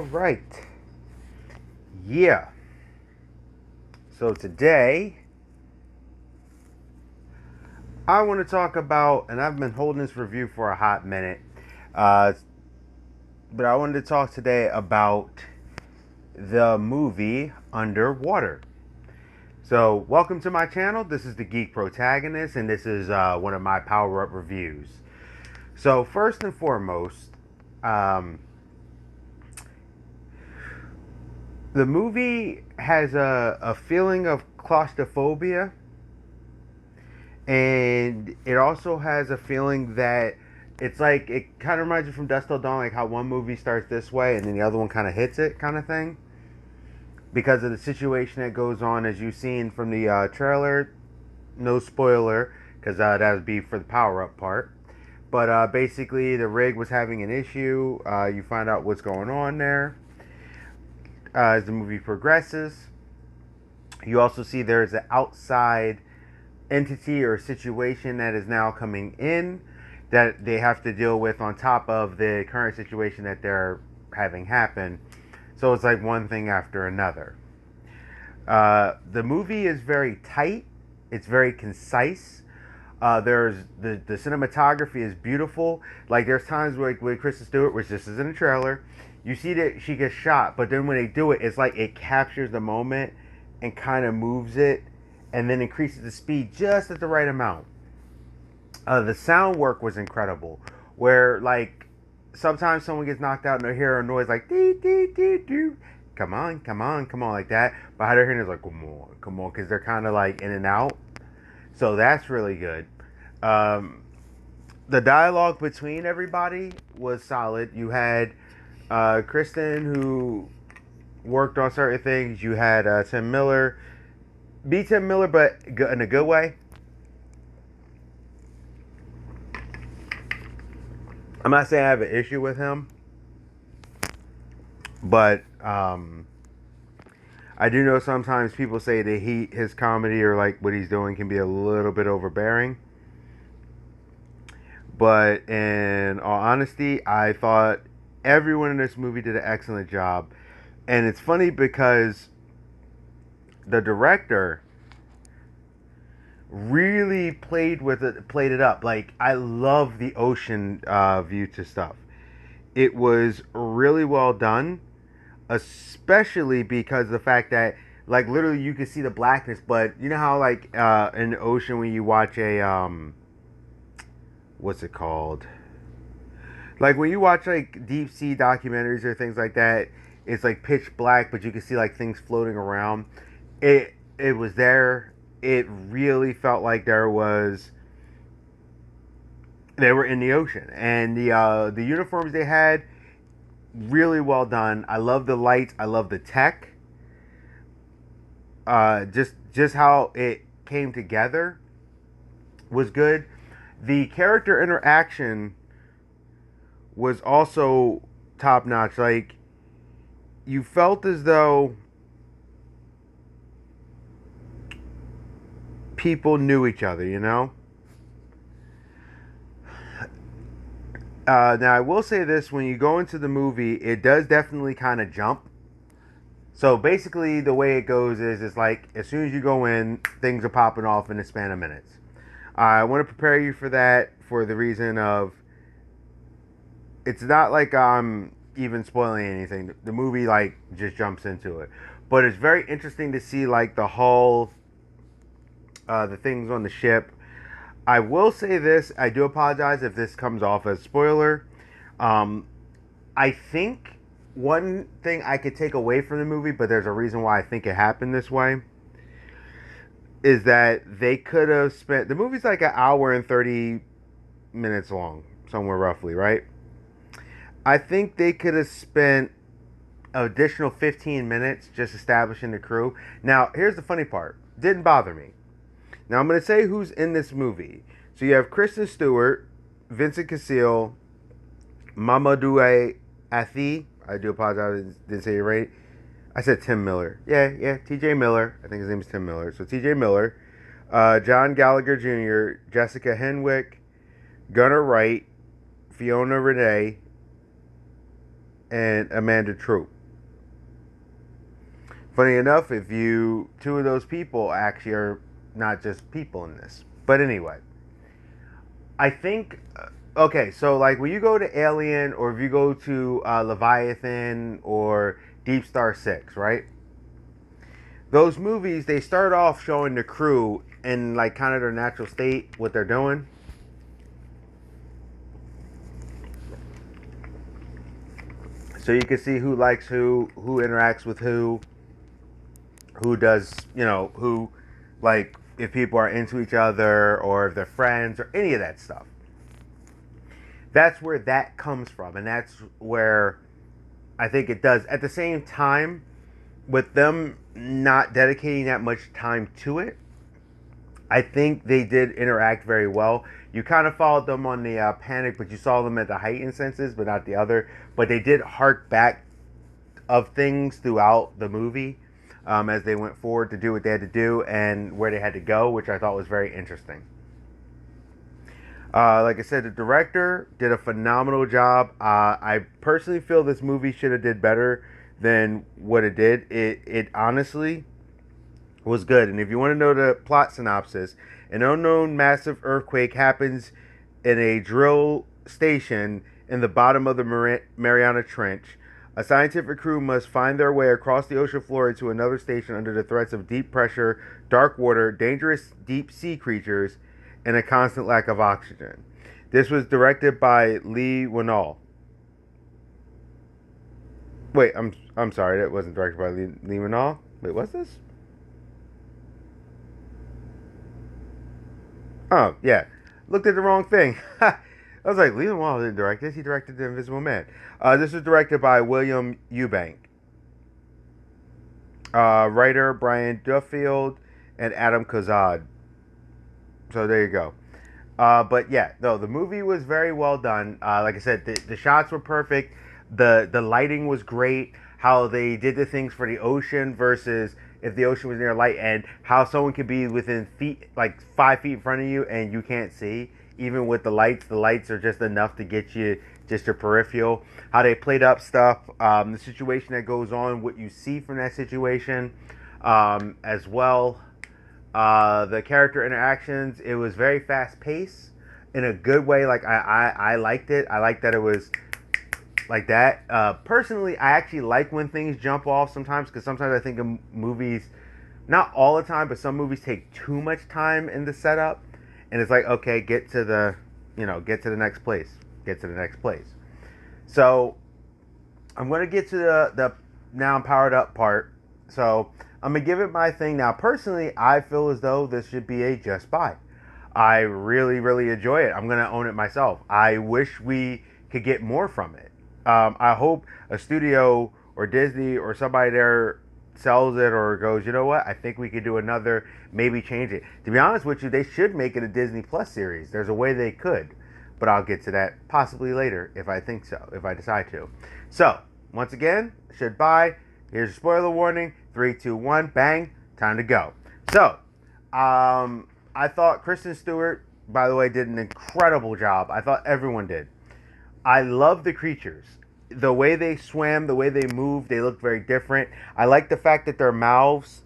All right. Yeah. So today I want to talk about, and I've been holding this review for a hot minute, uh, but I wanted to talk today about the movie Underwater. So, welcome to my channel. This is the Geek Protagonist, and this is one of my Power Up reviews. So, first and foremost, um, the movie has a feeling of claustrophobia, and it also has a feeling that it's like it kind of reminds you from Dust Till Dawn, like how one movie starts this way and then the other one kind of hits it, kind of thing, because of the situation that goes on, as you've seen from the trailer. No spoiler, because that would be for the power up part. But basically, the rig was having an issue. You find out what's going on there as the movie progresses. You also see there's an outside entity or situation that is now coming in that they have to deal with on top of the current situation that they're having happen. So it's like one thing after another. The movie is very tight. It's very concise. There's the cinematography is beautiful. Like there's times where with Kristen Stewart, which this is in a trailer, you see that she gets shot, but then when they do it, it's like it captures the moment and kind of moves it, and then increases the speed just at the right amount. The sound work was incredible, where like sometimes someone gets knocked out and they hear a noise like dee dee dee dee. Come on, come on, come on, like that. But how they're hearing is like, come on, because they're kind of like in and out. So that's really good. Um, the dialogue between everybody was solid. You had Kristen, who worked on certain things. You had Tim Miller, be Tim Miller, but in a good way. I'm not saying I have an issue with him, but I do know sometimes people say that his comedy or like what he's doing can be a little bit overbearing. But in all honesty, I thought everyone in this movie did an excellent job. And it's funny because the director really played it up. Like I love the ocean view to stuff. It was really well done, especially because of the fact that like literally you can see the blackness. But you know how like in the ocean when you watch a what's it called? Like when you watch like deep sea documentaries or things like that, it's like pitch black, but you can see like things floating around. It was there. It really felt like they were in the ocean, and the uniforms they had really well done. I love the lights. I love the tech. Just how it came together was good. The character interaction was also top notch. Like you felt as though people knew each other, you know? Now, I will say this when you go into the movie, it does definitely kind of jump. So basically, the way it goes is it's like as soon as you go in, things are popping off in the span of minutes. I want to prepare you for that for the reason of it's not like I'm even spoiling anything. The movie like just jumps into it, but it's very interesting to see like the hull, the things on the ship. I will say this. I do apologize if this comes off as spoiler. Um, I think one thing I could take away from the movie, but there's a reason why I think it happened this way, is that they could have spent the movie's like an hour and 30 minutes long, somewhere roughly, right? I think they could have spent an additional 15 minutes just establishing the crew. Now, here's the funny part. Didn't bother me. Now, I'm going to say who's in this movie. So you have Kristen Stewart, Vincent Cassel, Mamadou Athie. I do apologize, I didn't say it right. I said Tim Miller. Yeah, TJ Miller. I think his name is Tim Miller. So TJ Miller, John Gallagher Jr., Jessica Henwick, Gunnar Wright, Fiona Renee, and Amanda Troop. Funny enough, if you two of those people actually are not just people in this. But anyway, I think okay. So like when you go to Alien or if you go to Leviathan or Deep Star Six, right? Those movies they start off showing the crew in like kind of their natural state, what they're doing. So you can see who likes who interacts with who does, who, like, if people are into each other or if they're friends or any of that stuff. That's where that comes from, and that's where I think it does. At the same time, with them not dedicating that much time to it, I think they did interact very well. You kind of followed them on the panic, but you saw them at the heightened senses, but not the other. But they did hark back of things throughout the movie as they went forward to do what they had to do and where they had to go, which I thought was very interesting. Like I said, the director did a phenomenal job. I personally feel this movie should have did better than what it did. It honestly was good. And if you want to know the plot synopsis, an unknown massive earthquake happens in a drill station in the bottom of the Mariana Trench. A scientific crew must find their way across the ocean floor to another station under the threats of deep pressure, dark water, dangerous deep sea creatures, and a constant lack of oxygen. This was directed by Leigh Whannell. Wait, I'm sorry, that wasn't directed by Leigh Whannell. Wait, what's this? Oh yeah, looked at the wrong thing. I was like, Leigh Whannell didn't direct this. He directed The Invisible Man. This was directed by William Eubank. Writer Brian Duffield and Adam Kozad. So there you go. But yeah, no, the movie was very well done. Like I said, the shots were perfect. The lighting was great. How they did the things for the ocean versus if the ocean was near light, and how someone could be within feet, like 5 feet in front of you, and you can't see. Even with the lights are just enough to get you just your peripheral. How they played up stuff, the situation that goes on, what you see from that situation, as well. The character interactions, it was very fast paced in a good way. Like I liked it. I liked that it was like that. Personally, I actually like when things jump off sometimes because sometimes I think of movies, not all the time, but some movies take too much time in the setup, and it's like, okay, get to the next place, get to the next place. So I'm gonna get to the now I'm powered up part. So I'm gonna give it my thing now. Personally, I feel as though this should be a just buy. I really, really enjoy it. I'm gonna own it myself. I wish we could get more from it. I hope a studio or Disney or somebody there sells it or goes, you know what? I think we could do another, maybe change it. To be honest with you, they should make it a Disney Plus series. There's a way they could, but I'll get to that possibly later if I think so, if I decide to. So, once again, should buy. Here's a spoiler warning. 3, 2, 1, bang, time to go. So, I thought Kristen Stewart, by the way, did an incredible job. I thought everyone did. I love the creatures. The way they swam, the way they moved, they looked very different. I like the fact that their mouths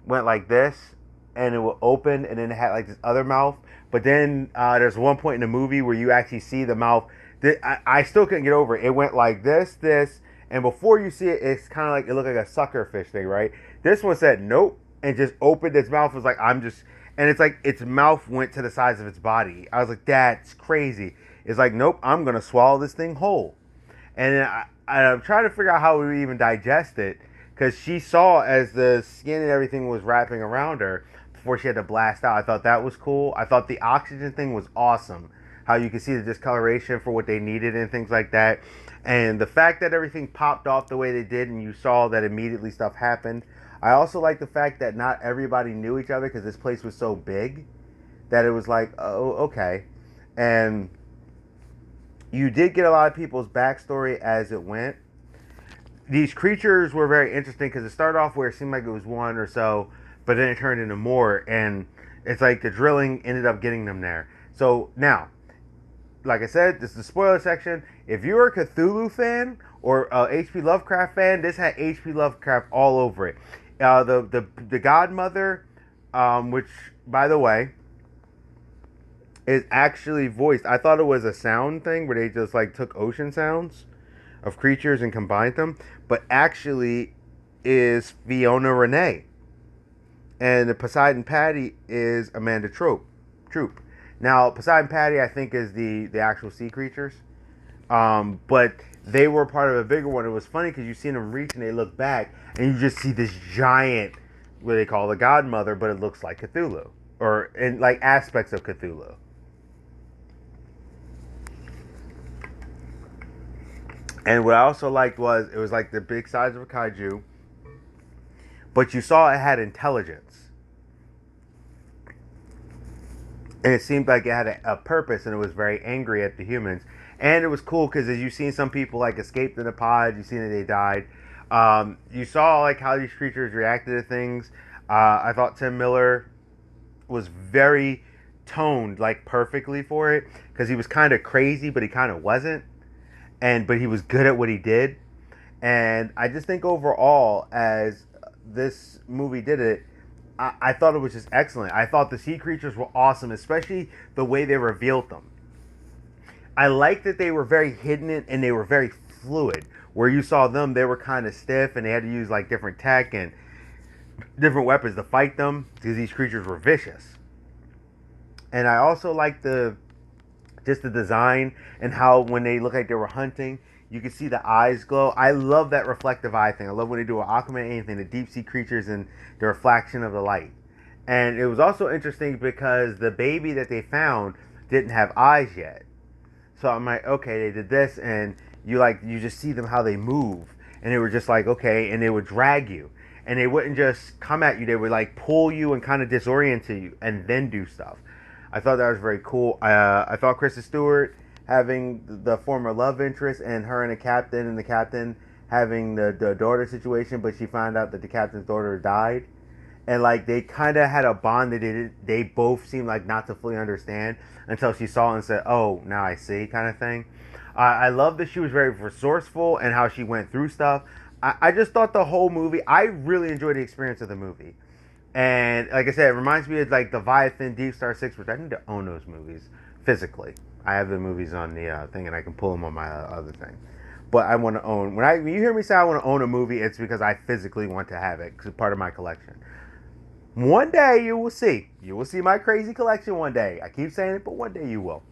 went like this, and it would open, and then it had like this other mouth. But then there's one point in the movie where you actually see the mouth. I still couldn't get over it. It went like this, and before you see it, it's kind of like it looked like a sucker fish thing, right? This one said nope, and just opened its mouth. It was like and it's like its mouth went to the size of its body. I was like, that's crazy. It's like, nope, I'm gonna swallow this thing whole. And I'm trying to figure out how we would even digest it, because she saw as the skin and everything was wrapping around her before she had to blast out. I thought that was cool. I thought the oxygen thing was awesome. How you can see the discoloration for what they needed and things like that. And the fact that everything popped off the way they did and you saw that immediately stuff happened. I also like the fact that not everybody knew each other because this place was so big that it was like, oh, okay. And you did get a lot of people's backstory as it went. These creatures were very interesting because it started off where it seemed like it was one or so, but then it turned into more. And it's like the drilling ended up getting them there. So now, like I said, this is the spoiler section. If you're a Cthulhu fan or a H.P. Lovecraft fan, this had H.P. Lovecraft all over it. The godmother, which by the way is actually voiced. I thought it was a sound thing where they just like took ocean sounds of creatures and combined them, but actually is Fiona Renee, and the Poseidon Patty is Amanda Troop. Now Poseidon Patty I think is the actual sea creatures, but they were part of a bigger one. It was funny because you seen them reach and they look back and you just see this giant, what they call the godmother, but it looks like Cthulhu or in like aspects of Cthulhu. And what I also liked was it was like the big size of a kaiju, but you saw it had intelligence. And it seemed like it had a purpose, and it was very angry at the humans. And it was cool because as you've seen some people like escaped in a pod, you've seen that they died. You saw like how these creatures reacted to things. I thought Tim Miller was very toned like perfectly for it because he was kind of crazy, but he kind of wasn't. But he was good at what he did. And I just think overall, as this movie did it, I thought it was just excellent. I thought the sea creatures were awesome, especially the way they revealed them. I liked that they were very hidden and they were very fluid. Where you saw them, they were kind of stiff and they had to use like different tech and different weapons to fight them because these creatures were vicious. And I also liked the design and how when they looked like they were hunting, you could see the eyes glow. I love that reflective eye thing. I love when they do an Aquaman anything, the deep sea creatures and the reflection of the light. And it was also interesting because the baby that they found didn't have eyes yet. So I'm like, okay, they did this, and you just see them how they move, and they were just like, okay, and they would drag you, and they wouldn't just come at you. They would like pull you and kind of disorient you, and then do stuff. I thought that was very cool. I thought Kristen Stewart having the former love interest and her and the captain having the daughter situation, but she found out that the captain's daughter died. And like they kind of had a bond that they both seemed like not to fully understand until she saw it and said, "Oh, now I see," kind of thing. I love that she was very resourceful and how she went through stuff. I just thought the whole movie. I really enjoyed the experience of the movie. And like I said, it reminds me of like Leviathan, Deep Star Six, which I need to own those movies physically. I have the movies on the thing, and I can pull them on my other thing. But I want to own. When you hear me say I want to own a movie, it's because I physically want to have it because it's part of my collection. One day you will see. You will see my crazy collection one day. I keep saying it, but one day you will.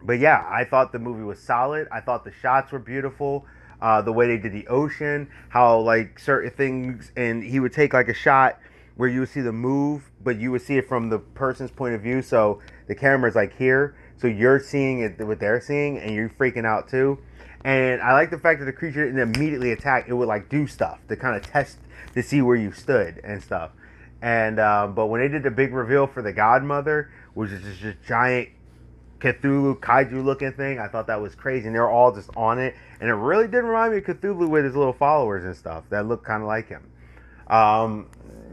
But yeah, I thought the movie was solid. I thought the shots were beautiful. The way they did the ocean, how like certain things, and he would take like a shot where you would see the move, but you would see it from the person's point of view. So the camera's like here, so you're seeing it what they're seeing, and you're freaking out too. And I like the fact that the creature didn't immediately attack; it would like do stuff to kind of test to see where you stood and stuff. And but when they did the big reveal for the Godmother, which is just a giant Cthulhu kaiju looking thing, I thought that was crazy. And they were all just on it, and it really did remind me of Cthulhu with his little followers and stuff that looked kind of like him.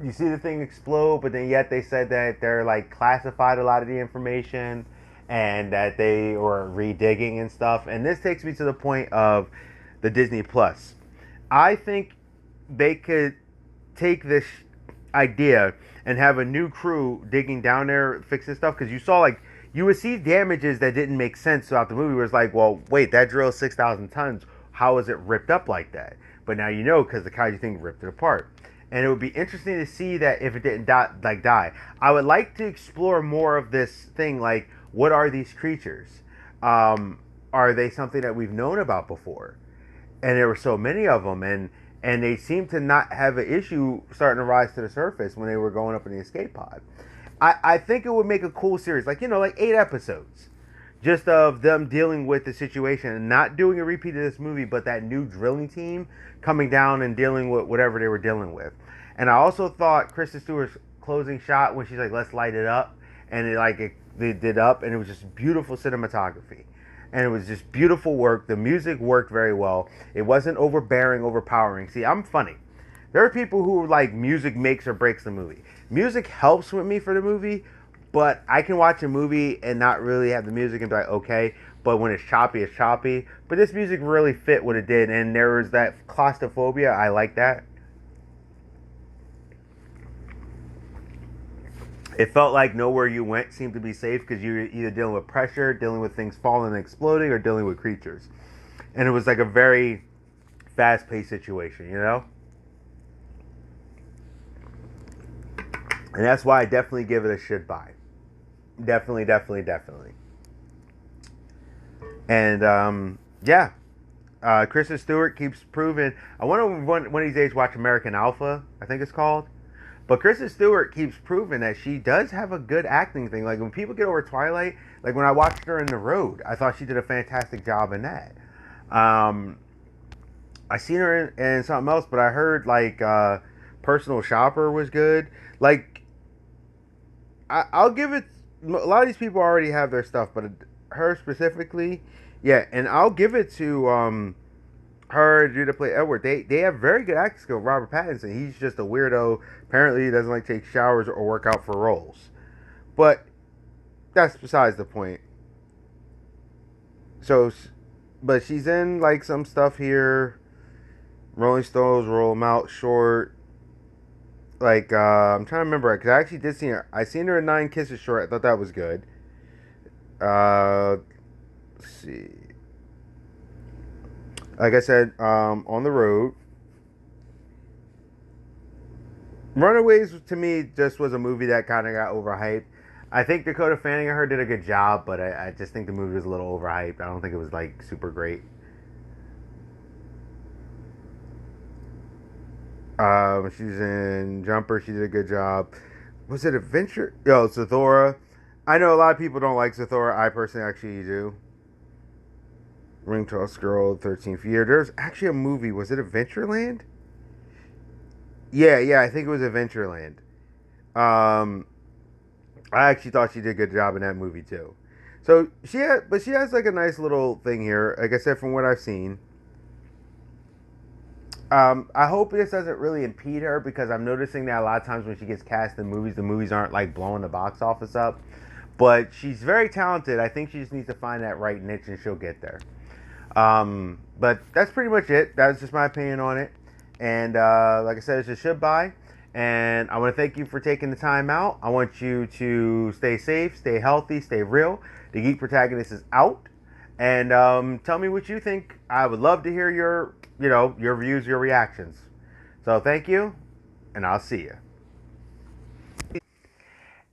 You see the thing explode, but then yet they said that they're like classified a lot of the information and that they were redigging and stuff. And this takes me to the point of the Disney Plus. I think they could take this idea and have a new crew digging down there fixing stuff, because you saw like you would see damages that didn't make sense throughout the movie where it's like, well, wait, that drill is 6,000 tons, how is it ripped up like that? But now you know because the kaiju thing ripped it apart. And it would be interesting to see that if it didn't die. I would like to explore more of this thing, like what are these creatures? Are they something that we've known about before? And there were so many of them, and they seemed to not have an issue starting to rise to the surface when they were going up in the escape pod. I think it would make a cool series, like, you know, like 8 episodes, just of them dealing with the situation and not doing a repeat of this movie, but that new drilling team coming down and dealing with whatever they were dealing with. And I also thought Kristen Stewart's closing shot when she's like, let's light it up, and they did up, and it was just beautiful cinematography. And it was just beautiful work. The music worked very well. It wasn't overbearing, overpowering. See, I'm funny. There are people who like music makes or breaks the movie. Music helps with me for the movie, But I can watch a movie and not really have the music and be like, okay. But when it's choppy, it's choppy. But this music really fit what it did, and there was that claustrophobia. I like that. It felt like nowhere you went seemed to be safe because you were either dealing with pressure, dealing with things falling and exploding, or dealing with creatures. And it was like a very fast-paced situation, you know. And that's why I definitely give it a should buy. Definitely, definitely, definitely. And yeah, Kristen Stewart keeps proving. I want to one of these days watch American Alpha, I think it's called. But Kristen Stewart keeps proving that she does have a good acting thing. Like when people get over Twilight, like when I watched her in The Road, I thought she did a fantastic job in that. Um, I seen her in something else, but I heard like Personal Shopper was good. Like I'll give it. A lot of these people already have their stuff, but her specifically, yeah. And I'll give it to her due to play Edward. They have very good acting skill. Robert Pattinson, he's just a weirdo. Apparently, he doesn't like to take showers or work out for roles. But that's besides the point. So, but she's in like some stuff here. Rolling Stones, Roll 'Em Out, Short. Like I'm trying to remember because I actually did see her. I seen her in Nine Kisses Short. I thought that was good. Let's see. Like I said, on the road. Runaways to me just was a movie that kind of got overhyped. I think Dakota Fanning and her did a good job, but I just think the movie was a little overhyped. I don't think it was like super great. She's in Jumper. She did a good job. Was it Adventure? Yo, Zathura. I know a lot of people don't like Zathura. I personally actually do. Ring Toss Girl, 13th Year. There's actually a movie. Was it Adventureland? Yeah, I think it was Adventureland. Um, I actually thought she did a good job in that movie too. So but she has like a nice little thing here. Like I said, from what I've seen, I hope this doesn't really impede her because I'm noticing that a lot of times when she gets cast in movies, the movies aren't like blowing the box office up. But she's very talented. I think she just needs to find that right niche and she'll get there. But that's pretty much it. That's just my opinion on it. And like I said, it's a should buy. And I want to thank you for taking the time out. I want you to stay safe, stay healthy, stay real. The Geek Protagonist is out. And tell me what you think. I would love to hear your views, your reactions. So thank you, and I'll see you.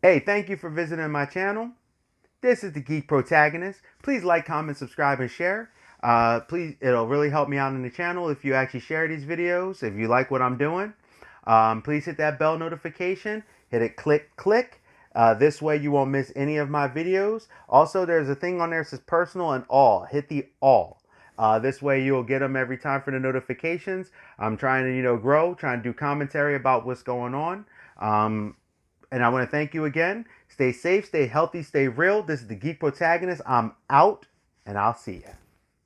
Hey, thank you for visiting my channel. This is the Geek Protagonist. Please like, comment, subscribe, and share. Please, it'll really help me out in the channel if you actually share these videos. If you like what I'm doing, please hit that bell notification. Hit it, click. This way you won't miss any of my videos. Also, there's a thing on there that says personal and all. Hit the all. This way you'll get them every time for the notifications. I'm trying to, grow, trying to do commentary about what's going on. And I want to thank you again. Stay safe, stay healthy, stay real. This is the Geek Protagonist. I'm out, and I'll see you.